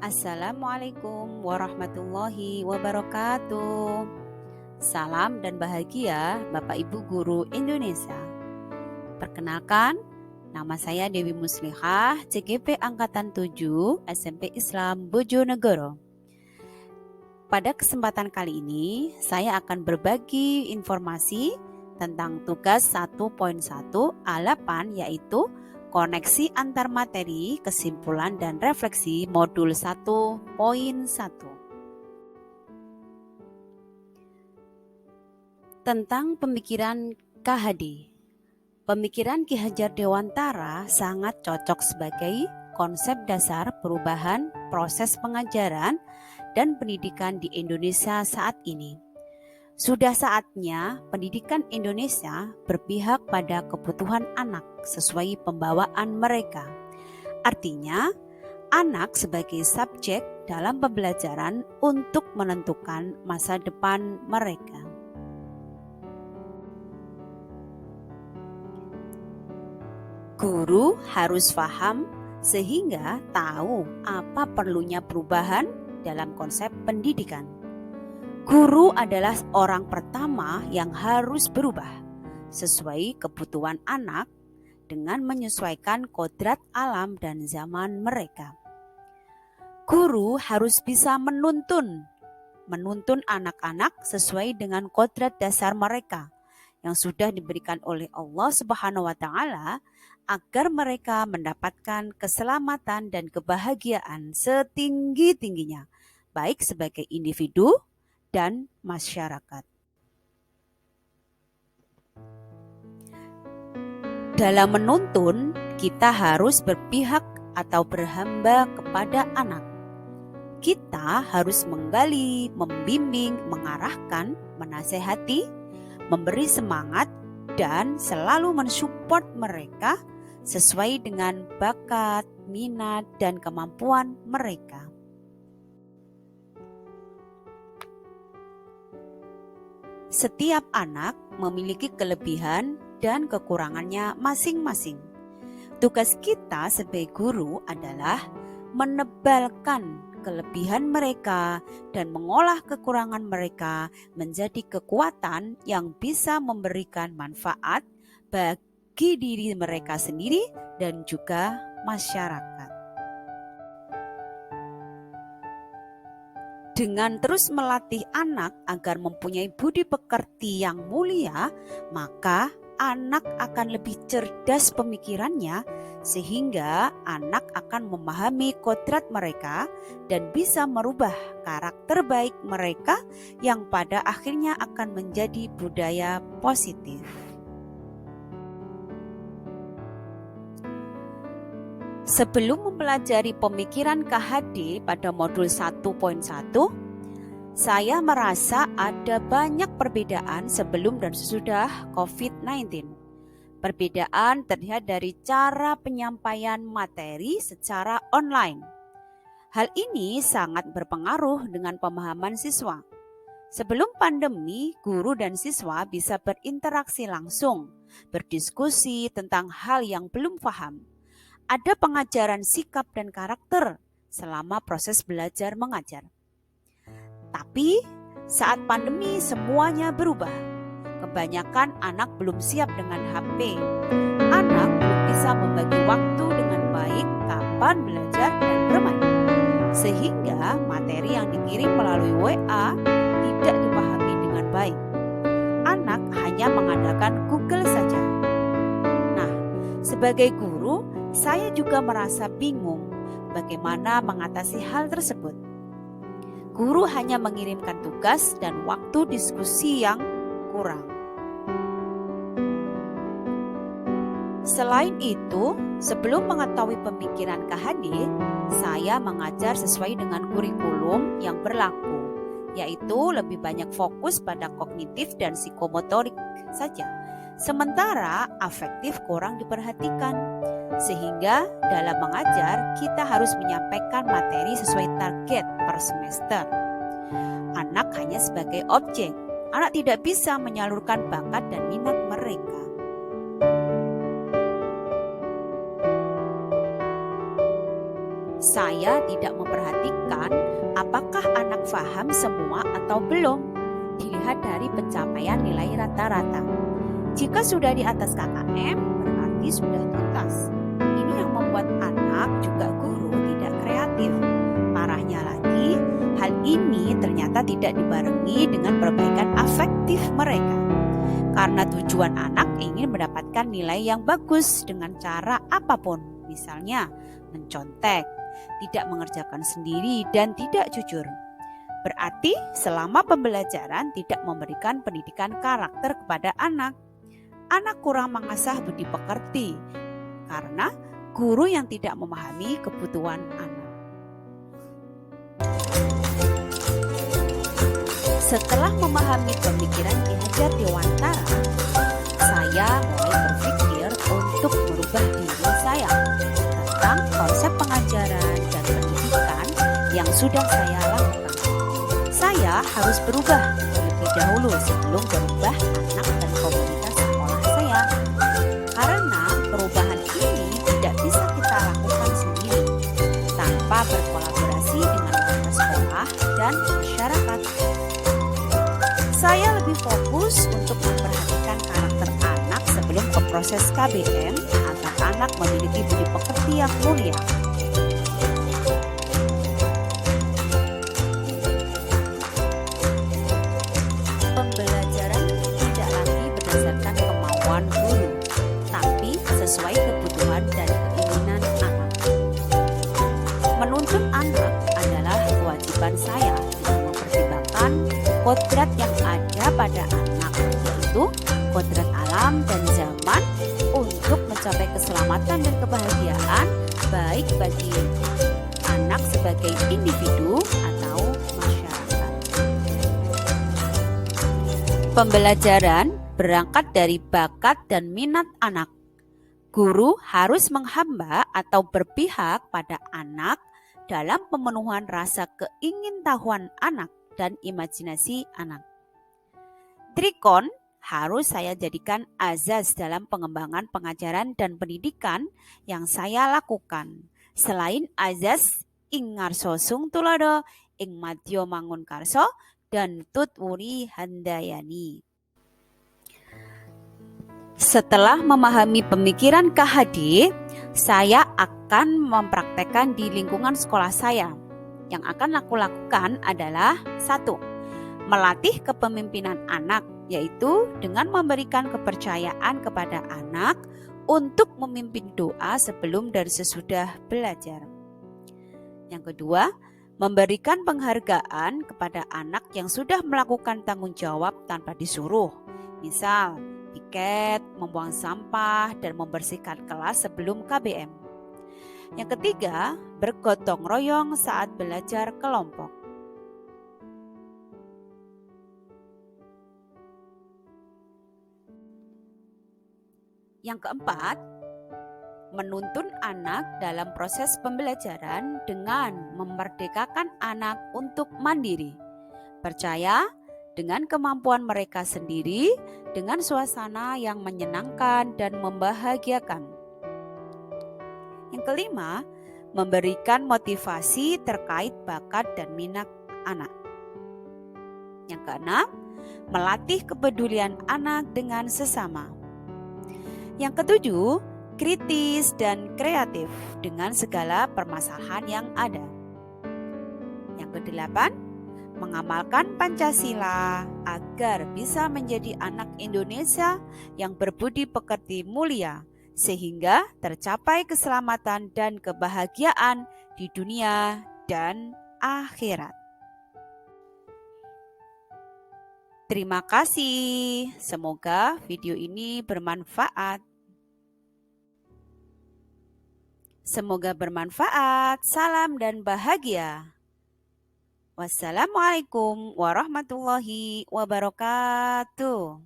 Assalamualaikum warahmatullahi wabarakatuh. Salam dan bahagia Bapak Ibu Guru Indonesia. Perkenalkan, nama saya Dewi Muslihah, CGP Angkatan 7, SMP Islam Bojonegoro. Pada kesempatan kali ini, saya akan berbagi informasi tentang tugas 1.1 A8, yaitu koneksi antar materi, kesimpulan dan refleksi modul 1.1. Tentang pemikiran KHD. Pemikiran Ki Hajar Dewantara sangat cocok sebagai konsep dasar perubahan proses pengajaran dan pendidikan di Indonesia saat ini. Sudah saatnya pendidikan Indonesia berpihak pada kebutuhan anak sesuai pembawaan mereka. Artinya, anak sebagai subjek dalam pembelajaran untuk menentukan masa depan mereka. Guru harus paham sehingga tahu apa perlunya perubahan dalam konsep pendidikan. Guru adalah orang pertama yang harus berubah sesuai kebutuhan anak dengan menyesuaikan kodrat alam dan zaman mereka. Guru harus bisa menuntun anak-anak sesuai dengan kodrat dasar mereka yang sudah diberikan oleh Allah Subhanahu wa Ta'ala, agar mereka mendapatkan keselamatan dan kebahagiaan setinggi-tingginya, baik sebagai individu dan masyarakat. Dalam menuntun, kita harus berpihak atau berhamba kepada anak. Kita harus menggali, membimbing, mengarahkan, menasehati, memberi semangat, dan selalu mensupport mereka sesuai dengan bakat, minat, dan kemampuan mereka. Setiap anak memiliki kelebihan dan kekurangannya masing-masing. Tugas kita sebagai guru adalah menebalkan kelebihan mereka dan mengolah kekurangan mereka menjadi kekuatan yang bisa memberikan manfaat bagi diri mereka sendiri dan juga masyarakat. Dengan terus melatih anak agar mempunyai budi pekerti yang mulia, maka anak akan lebih cerdas pemikirannya, sehingga anak akan memahami kodrat mereka dan bisa merubah karakter baik mereka yang pada akhirnya akan menjadi budaya positif. Sebelum mempelajari pemikiran KHD pada modul 1.1, saya merasa ada banyak perbedaan sebelum dan sesudah COVID-19. Perbedaan terlihat dari cara penyampaian materi secara online. Hal ini sangat berpengaruh dengan pemahaman siswa. Sebelum pandemi, guru dan siswa bisa berinteraksi langsung, berdiskusi tentang hal yang belum paham. Ada pengajaran sikap dan karakter selama proses belajar mengajar. Tapi saat pandemi semuanya berubah. Kebanyakan anak belum siap dengan HP. Anak belum bisa membagi waktu dengan baik kapan belajar dan bermain. Sehingga materi yang dikirim melalui WA tidak dipahami dengan baik. Anak hanya mengandalkan Google saja. Nah, sebagai guru, saya juga merasa bingung bagaimana mengatasi hal tersebut. Guru hanya mengirimkan tugas dan waktu diskusi yang kurang. Selain itu, sebelum mengetahui pemikiran KHD, saya mengajar sesuai dengan kurikulum yang berlaku, yaitu lebih banyak fokus pada kognitif dan psikomotorik saja. Sementara afektif kurang diperhatikan, sehingga dalam mengajar kita harus menyampaikan materi sesuai target per semester. Anak hanya sebagai objek, anak tidak bisa menyalurkan bakat dan minat mereka. Saya tidak memperhatikan apakah anak paham semua atau belum, dilihat dari pencapaian nilai rata-rata. Jika sudah di atas KKM, berarti sudah tuntas. Ini yang membuat anak juga guru tidak kreatif. Parahnya lagi, hal ini ternyata tidak dibarengi dengan perbaikan afektif mereka. Karena tujuan anak ingin mendapatkan nilai yang bagus dengan cara apapun, misalnya mencontek, tidak mengerjakan sendiri, dan tidak jujur. Berarti selama pembelajaran tidak memberikan pendidikan karakter kepada anak kurang mengasah budi pekerti karena guru yang tidak memahami kebutuhan anak. Setelah memahami pemikiran Ki Hajar Dewantara, saya mulai berpikir untuk merubah diri saya tentang konsep pengajaran dan pendidikan yang sudah saya lakukan. Saya harus berubah terlebih dahulu sebelum berubah anak dan komunitas sekolah saya. Karena perubahan ini tidak bisa kita lakukan sendiri tanpa berkolaborasi dengan lembaga sekolah dan masyarakat. Saya lebih fokus untuk memperhatikan karakter anak sebelum ke proses KBM agar anak memiliki budi pekerti yang mulia. Pembelajaran tidak lagi berdasarkan kemauan guru, tapi sesuai kebutuhan dan keinginan anak. Menuntun anak adalah kewajiban saya dengan mempertimbangkan kodrat yang ada pada anak, yaitu kodrat alam dan zaman untuk mencapai keselamatan dan kebahagiaan baik bagi anak sebagai individu atau masyarakat. Pembelajaran berangkat dari bakat dan minat anak. Guru harus menghamba atau berpihak pada anak dalam pemenuhan rasa keingintahuan anak dan imajinasi anak. Trikon harus saya jadikan azas dalam pengembangan pengajaran dan pendidikan yang saya lakukan. Selain azas ing ngarso sung tulodo, ing madya mangun karso, dan tut wuri handayani. Setelah memahami pemikiran KHD, saya akan mempraktekkan di lingkungan sekolah saya. Yang akan aku lakukan adalah 1. Melatih kepemimpinan anak, yaitu dengan memberikan kepercayaan kepada anak untuk memimpin doa sebelum dan sesudah belajar. Yang kedua, memberikan penghargaan kepada anak yang sudah melakukan tanggung jawab tanpa disuruh. Misal, piket, membuang sampah, dan membersihkan kelas sebelum KBM. Yang ketiga, bergotong royong saat belajar kelompok. Yang keempat, menuntun anak dalam proses pembelajaran dengan memerdekakan anak untuk mandiri, percaya dengan kemampuan mereka sendiri, dengan suasana yang menyenangkan dan membahagiakan. Yang kelima, memberikan motivasi terkait bakat dan minat anak. Yang keenam, melatih kepedulian anak dengan sesama. Yang ketujuh, kritis dan kreatif dengan segala permasalahan yang ada. Yang kedelapan, mengamalkan Pancasila agar bisa menjadi anak Indonesia yang berbudi pekerti mulia, sehingga tercapai keselamatan dan kebahagiaan di dunia dan akhirat. Terima kasih. Semoga video ini bermanfaat. Semoga bermanfaat. Salam dan bahagia. Wassalamualaikum warahmatullahi wabarakatuh.